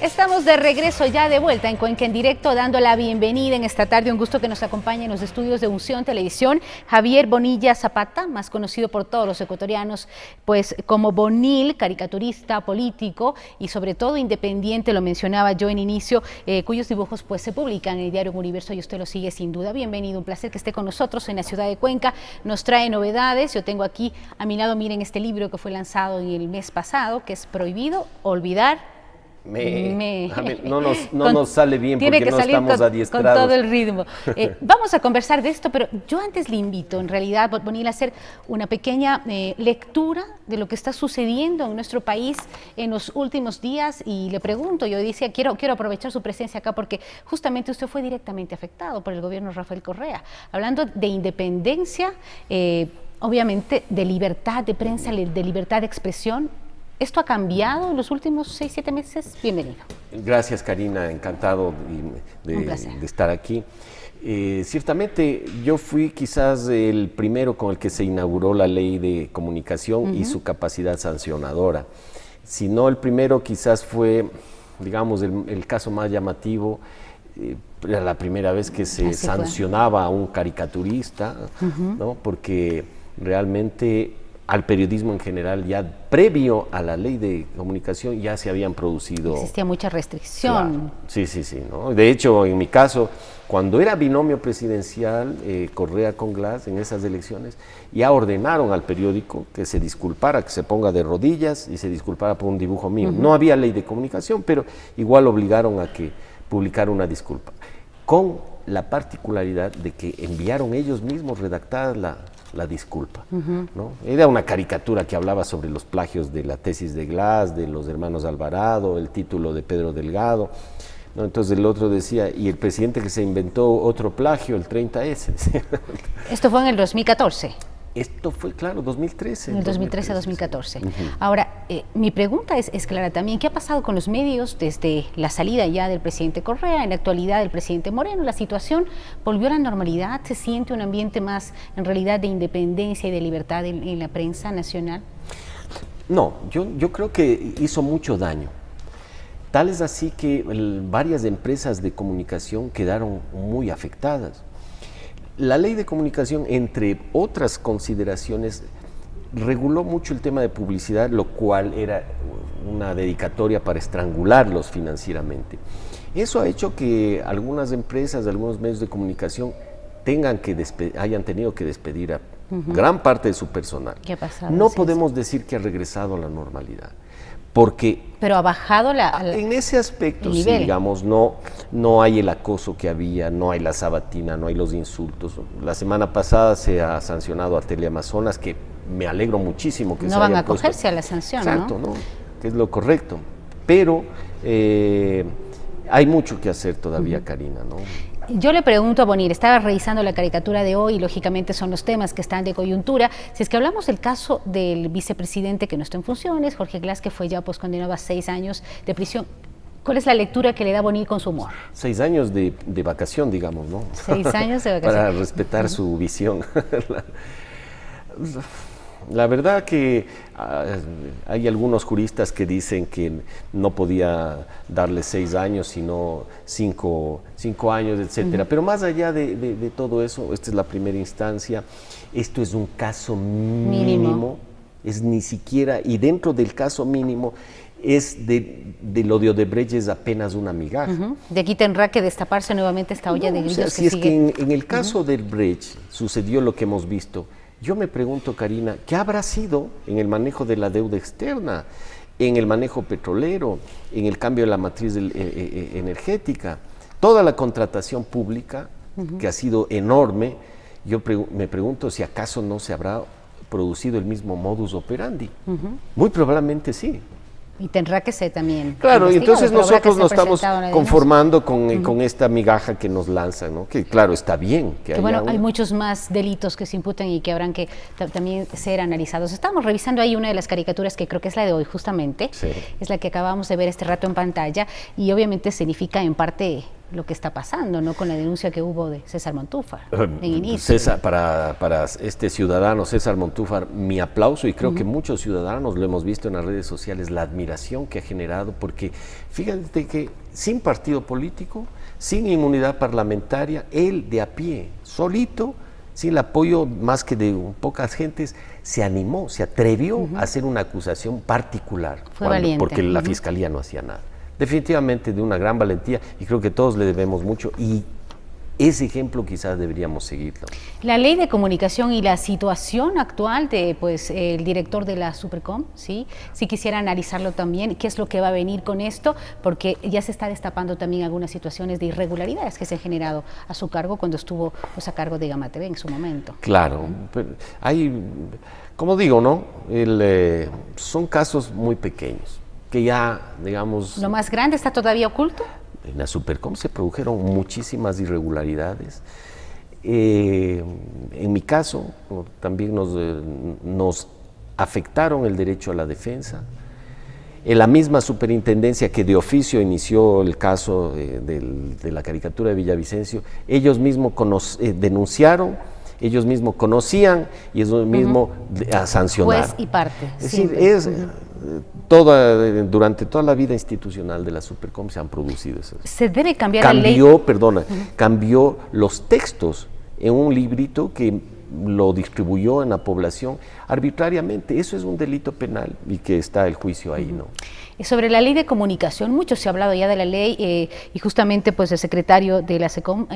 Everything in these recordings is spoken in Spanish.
Estamos de regreso ya de vuelta en Cuenca en Directo, dando la bienvenida en esta tarde. Un gusto que nos acompañe en los estudios de Unción Televisión Javier Bonilla Zapata, más conocido por todos los ecuatorianos pues como Bonil, caricaturista, político y sobre todo independiente, lo mencionaba yo en inicio, cuyos dibujos pues se publican en el diario Universo y usted lo sigue sin duda. Bienvenido, un placer que esté con nosotros en la ciudad de Cuenca. Nos trae novedades. Yo tengo aquí a mi lado, miren, este libro que fue lanzado en el mes pasado, que es Prohibido Olvidar. No nos sale bien porque que no estamos adiestrados. Con todo el ritmo. Vamos a conversar de esto, pero yo antes le invito, en realidad, Bonil, a hacer una pequeña lectura de lo que está sucediendo en nuestro país en los últimos días y le pregunto, yo decía, quiero aprovechar su presencia acá porque justamente usted fue directamente afectado por el gobierno de Rafael Correa, hablando de independencia, obviamente de libertad de prensa, de libertad de expresión. ¿Esto ha cambiado en los últimos 6-7 meses? Bienvenido. Gracias, Karina, encantado de estar aquí. Ciertamente yo fui quizás el primero con el que se inauguró la ley de comunicación y su capacidad sancionadora. Si no el primero, quizás fue, digamos, el caso más llamativo. Era la primera vez que se sancionaba a un caricaturista, ¿no? Porque realmente al periodismo en general, ya previo a la ley de comunicación, ya se habían producido... Existía mucha restricción. Claro. Sí, ¿no? De hecho, en mi caso, cuando era binomio presidencial, Correa con Glass, en esas elecciones, ya ordenaron al periódico que se disculpara, que se ponga de rodillas y se disculpara por un dibujo mío. No había ley de comunicación, pero igual obligaron a que publicara una disculpa. Con la particularidad de que enviaron ellos mismos redactada la disculpa, ¿no? Era una caricatura que hablaba sobre los plagios de la tesis de Glass, de los hermanos Alvarado, el título de Pedro Delgado, ¿no? Entonces el otro decía, y el presidente que se inventó otro plagio, el 30S. Esto fue en el 2014. Esto fue, claro, 2013. En el 2013-2014. Ahora, mi pregunta es clara también. ¿Qué ha pasado con los medios desde la salida ya del presidente Correa, en la actualidad del presidente Moreno? ¿La situación volvió a la normalidad? ¿Se siente un ambiente más, en realidad, de independencia y de libertad en la prensa nacional? No, yo creo que hizo mucho daño. Tal es así que varias empresas de comunicación quedaron muy afectadas. La ley de comunicación, entre otras consideraciones, reguló mucho el tema de publicidad, lo cual era una dedicatoria para estrangularlos financieramente. Eso ha hecho que algunas empresas, algunos medios de comunicación hayan tenido que despedir a gran parte de su personal. ¿Qué ha pasado? No podemos decir que ha regresado a la normalidad. Pero ha bajado en ese aspecto, sí, digamos, no hay el acoso que había, no hay la sabatina, no hay los insultos. La semana pasada se ha sancionado a Teleamazonas, que me alegro muchísimo que no se van haya a acogerse a la sanción, exacto, ¿no? Que es lo correcto. Pero hay mucho que hacer todavía, Karina, ¿no? Yo le pregunto a Bonil, estaba revisando la caricatura de hoy y lógicamente son los temas que están de coyuntura. Si es que hablamos del caso del vicepresidente que no está en funciones, Jorge Glass, que fue ya pues condenado a 6 años de prisión, ¿cuál es la lectura que le da Bonil con su humor? 6 años de vacación, digamos, ¿no? 6 años de vacación. Para respetar su visión. La verdad que hay algunos juristas que dicen que no podía darle 6 años, sino 5 años, etcétera. Pero más allá de todo eso, esta es la primera instancia. Esto es un caso mínimo. Es ni siquiera, y dentro del caso mínimo, es de lo de Odebrecht es apenas una migaja. De aquí tendrá que destaparse nuevamente esta olla de grillos. O sea, si es que en el caso de Odebrecht sucedió lo que hemos visto, yo me pregunto, Karina, ¿qué habrá sido en el manejo de la deuda externa, en el manejo petrolero, en el cambio de la matriz energética? Toda la contratación pública, que ha sido enorme, me pregunto si acaso no se habrá producido el mismo modus operandi. Muy probablemente sí. Y tendrá que ser también. Claro, y entonces nosotros nos estamos conformando con esta migaja que nos lanzan, ¿no? Que claro, está bien. Que bueno, hay muchos más delitos que se imputan y que habrán que también ser analizados. Estamos revisando ahí una de las caricaturas que creo que es la de hoy justamente. Sí. Es la que acabamos de ver este rato en pantalla y obviamente significa en parte lo que está pasando, ¿no? Con la denuncia que hubo de César Montúfar en inicio. César, para este ciudadano, César Montúfar, mi aplauso, y creo que muchos ciudadanos lo hemos visto en las redes sociales, la admiración que ha generado, porque fíjate que sin partido político, sin inmunidad parlamentaria, él de a pie, solito, sin el apoyo más que de pocas gentes, se animó, se atrevió a hacer una acusación particular, Fue valiente. porque la fiscalía no hacía nada. Definitivamente de una gran valentía, y creo que todos le debemos mucho, y ese ejemplo quizás deberíamos seguirlo. La ley de comunicación y la situación actual de el director de la Supercom, ¿sí? Sí quisiera analizarlo también, qué es lo que va a venir con esto, porque ya se está destapando también algunas situaciones de irregularidades que se han generado a su cargo cuando estuvo a cargo de Gama TV en su momento. Claro, pero hay, como digo, ¿no? Son casos muy pequeños, que ya, digamos... ¿Lo más grande está todavía oculto? En la Supercom se produjeron muchísimas irregularidades. En mi caso, también nos afectaron el derecho a la defensa. En la misma superintendencia que de oficio inició el caso de la caricatura de Villavicencio, ellos mismos denunciaron, ellos mismos conocían y ellos mismos sancionaron. Juez y parte. Es decir, durante toda la vida institucional de la Supercom se han producido esas. Se debe cambiar la ley. Cambió los textos en un librito que lo distribuyó en la población arbitrariamente. Eso es un delito penal y que está el juicio ahí, ¿no? Sobre la ley de comunicación, mucho se ha hablado ya de la ley y justamente pues el secretario de la SECOM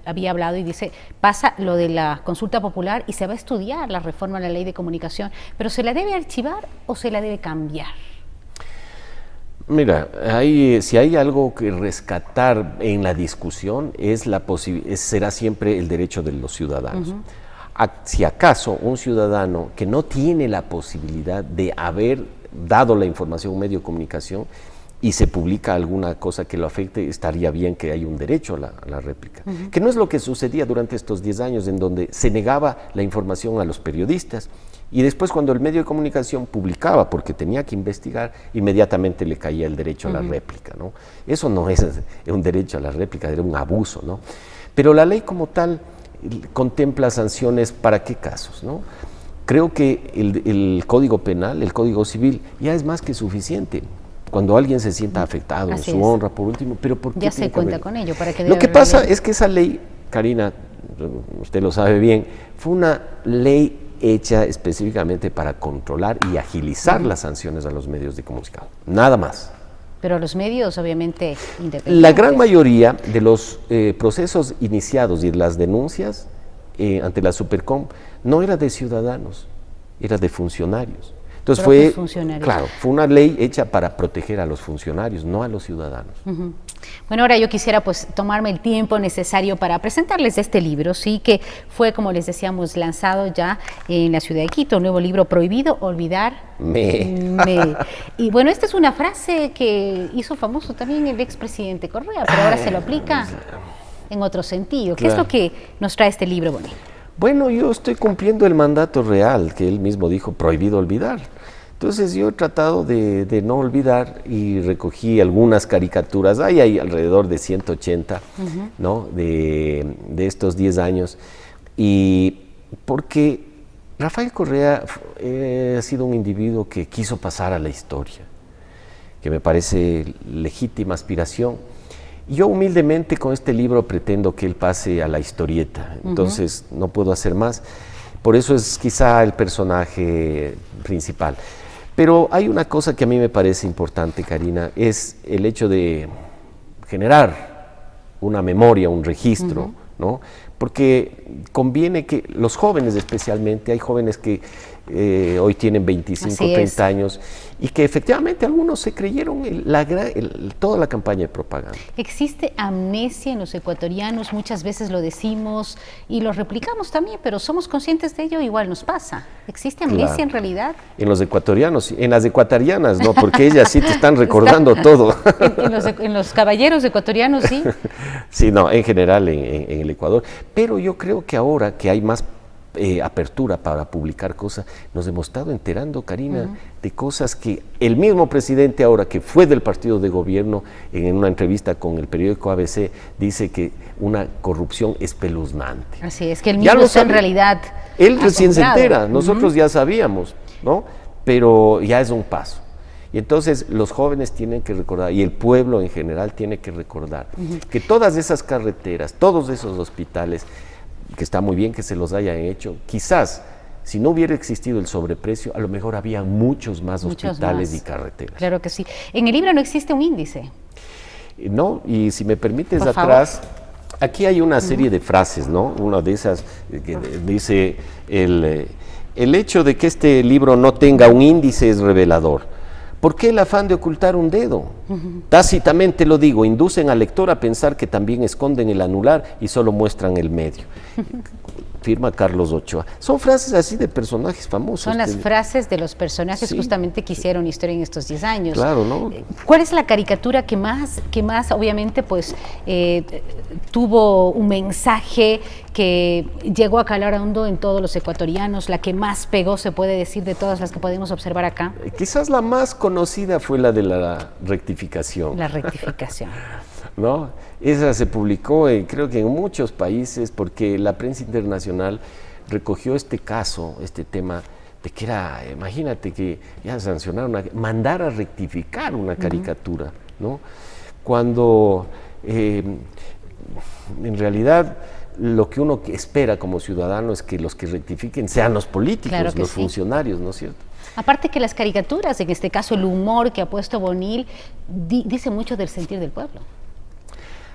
había hablado y dice, pasa lo de la consulta popular y se va a estudiar la reforma a la ley de comunicación, pero ¿se la debe archivar o se la debe cambiar? Mira, si hay algo que rescatar en la discusión será siempre el derecho de los ciudadanos. Si acaso un ciudadano que no tiene la posibilidad de haber dado la información a un medio de comunicación y se publica alguna cosa que lo afecte, estaría bien que haya un derecho a la réplica. Que no es lo que sucedía durante estos 10 años en donde se negaba la información a los periodistas y después cuando el medio de comunicación publicaba porque tenía que investigar, inmediatamente le caía el derecho a la réplica, ¿no? Eso no es un derecho a la réplica, era un abuso, ¿no? Pero la ley como tal contempla sanciones para qué casos, ¿no? Creo que el Código Penal, el Código Civil, ya es más que suficiente. Cuando alguien se sienta afectado en su honra, por último, pero ¿por qué? Ya se cuenta con ello. Para que lo que pasa es que esa ley, Karina, usted lo sabe bien, fue una ley hecha específicamente para controlar y agilizar las sanciones a los medios de comunicación. Nada más. Pero los medios, obviamente, independientes. La gran mayoría de los procesos iniciados y de las denuncias ante la Supercom no era de ciudadanos, era de funcionarios. Entonces fue una ley hecha para proteger a los funcionarios, no a los ciudadanos. Bueno, ahora yo quisiera pues tomarme el tiempo necesario para presentarles este libro, sí, que fue, como les decíamos, lanzado ya en la ciudad de Quito, un nuevo libro, Prohibido Olvidar. Y bueno, esta es una frase que hizo famoso también el expresidente Correa, pero ahora se lo aplica en otro sentido. ¿Qué es lo que nos trae este libro, Boni? Bueno, yo estoy cumpliendo el mandato real que él mismo dijo, prohibido olvidar. Entonces yo he tratado de no olvidar y recogí algunas caricaturas, hay alrededor de 180, ¿no? de estos 10 años, y porque Rafael Correa ha sido un individuo que quiso pasar a la historia, que me parece legítima aspiración. Yo humildemente con este libro pretendo que él pase a la historieta, entonces no puedo hacer más, por eso es quizá el personaje principal. Pero hay una cosa que a mí me parece importante, Karina, es el hecho de generar una memoria, un registro, ¿no? Porque conviene que los jóvenes especialmente, hay jóvenes que hoy tienen 25, 30 años y que efectivamente algunos se creyeron toda la campaña de propaganda. Existe amnesia en los ecuatorianos, muchas veces lo decimos y lo replicamos también, pero somos conscientes de ello, igual nos pasa. ¿Existe amnesia en realidad? En los ecuatorianos, en las ecuatorianas no, porque ellas sí te están recordando todo. En los caballeros ecuatorianos, sí. Sí, no, en general en el Ecuador. Pero yo creo que ahora que hay más apertura para publicar cosas, nos hemos estado enterando, Karina, de cosas que el mismo presidente ahora, que fue del partido de gobierno, en una entrevista con el periódico ABC, dice que una corrupción espeluznante. Así es, que él mismo está en realidad él recién se asombrado. entera, nosotros ya sabíamos, ¿no? Pero ya es un paso. Y entonces los jóvenes tienen que recordar, y el pueblo en general tiene que recordar, que todas esas carreteras, todos esos hospitales, que está muy bien que se los hayan hecho, quizás si no hubiera existido el sobreprecio, a lo mejor había muchos más hospitales y carreteras. Claro que sí. En el libro no existe un índice. No, y si me permites, Por atrás, favor. aquí hay una serie de frases, ¿no? Una de esas que dice, el hecho de que este libro no tenga un índice es revelador. ¿Por qué el afán de ocultar un dedo? Tácitamente lo digo, inducen al lector a pensar que también esconden el anular y solo muestran el medio. Firma Carlos Ochoa. Son frases así de personajes famosos. Son las frases de los personajes justamente que hicieron historia en estos 10 años. Claro, ¿no? ¿Cuál es la caricatura que más obviamente, pues, tuvo un mensaje que llegó a calar hondo en todos los ecuatorianos, la que más pegó, se puede decir, de todas las que podemos observar acá? Quizás la más conocida fue la de la rectificación. La rectificación. ¿No? Esa se publicó creo que en muchos países, porque la prensa internacional recogió este caso, este tema de que era, imagínate que ya sancionaron, mandar a rectificar una caricatura, ¿no? Cuando en realidad lo que uno espera como ciudadano es que los que rectifiquen sean los políticos, Claro que los sí. funcionarios, ¿no es cierto? Aparte que las caricaturas, en este caso el humor que ha puesto Bonil, dice mucho del sentir del pueblo.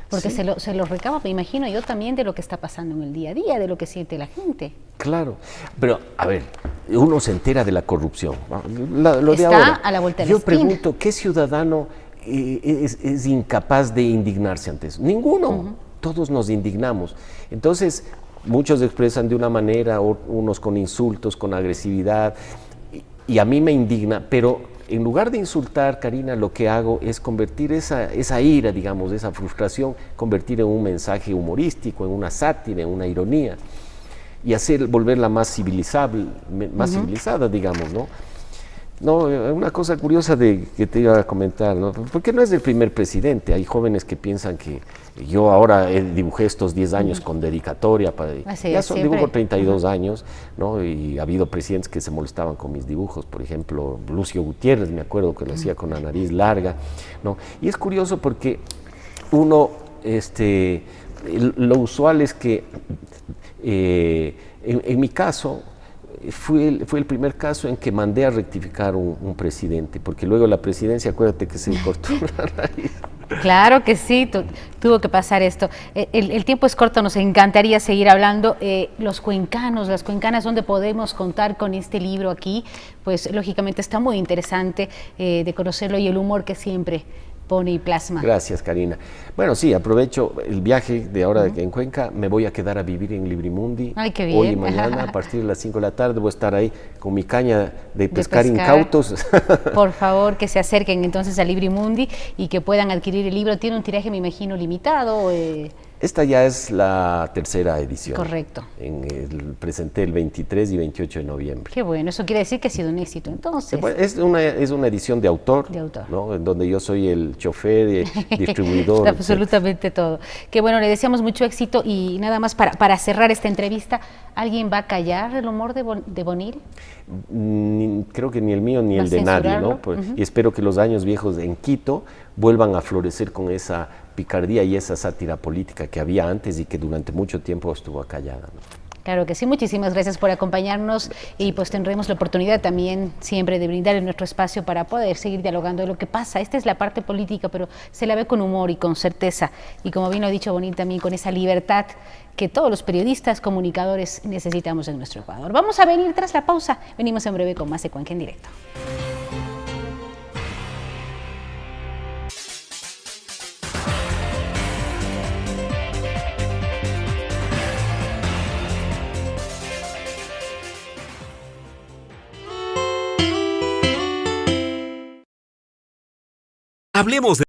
Porque Sí. se lo recaba, me imagino yo también, de lo que está pasando en el día a día, de lo que siente la gente. Claro, pero a ver, uno se entera de la corrupción. Lo de Está ahora. a la vuelta de la Yo esquina. pregunto, ¿qué ciudadano es incapaz de indignarse ante eso? Ninguno. Todos nos indignamos. Entonces, muchos expresan de una manera, unos con insultos, con agresividad, y a mí me indigna, pero en lugar de insultar, Karina, lo que hago es convertir esa ira, digamos, esa frustración, convertir en un mensaje humorístico, en una sátira, en una ironía, y volverla más civilizada, digamos, ¿no? No, una cosa curiosa que te iba a comentar, ¿no? Porque no es el primer presidente, hay jóvenes que piensan que yo ahora dibujé estos 10 años con dedicatoria, dibujo 32 años, ¿no? Y ha habido presidentes que se molestaban con mis dibujos, por ejemplo, Lucio Gutiérrez, me acuerdo que lo hacía con la nariz larga, ¿no? Y es curioso porque uno, lo usual es que en mi caso, fue el primer caso en que mandé a rectificar un presidente, porque luego la presidencia, acuérdate que se cortó la nariz. Claro que sí, tuvo que pasar esto. El tiempo es corto, nos encantaría seguir hablando. Los cuencanos, las cuencanas, donde podemos contar con este libro aquí, pues lógicamente está muy interesante de conocerlo, y el humor que siempre pone y plasma. Gracias, Karina. Bueno, sí, aprovecho el viaje de ahora en Cuenca, me voy a quedar a vivir en Librimundi. Ay, qué bien. Hoy y mañana, a partir de las 5 de la tarde, voy a estar ahí con mi caña de pescar incautos. Por favor, que se acerquen entonces a Librimundi y que puedan adquirir el libro. Tiene un tiraje, me imagino, limitado. Esta ya es la tercera edición. Correcto. Presenté el 23 y 28 de noviembre. Qué bueno, eso quiere decir que ha sido un éxito entonces. Es una edición de autor, ¿no? En donde yo soy el chofer, distribuidor. Absolutamente todo. Qué bueno, le deseamos mucho éxito, y nada más para cerrar esta entrevista, ¿alguien va a callar el humor de Bonil? Creo que ni el mío ni el de nadie, ¿no? Y espero que los años viejos en Quito vuelvan a florecer con esa picardía y esa sátira política que había antes y que durante mucho tiempo estuvo acallada, ¿no? Claro que sí, muchísimas gracias por acompañarnos, y pues tendremos la oportunidad también siempre de brindar en nuestro espacio para poder seguir dialogando de lo que pasa. Esta es la parte política, pero se la ve con humor y con certeza, y como bien lo ha dicho Bonil, también con esa libertad que todos los periodistas, comunicadores necesitamos en nuestro Ecuador. Vamos a venir tras la pausa, venimos en breve con más de Cuenca en Directo. Hablemos de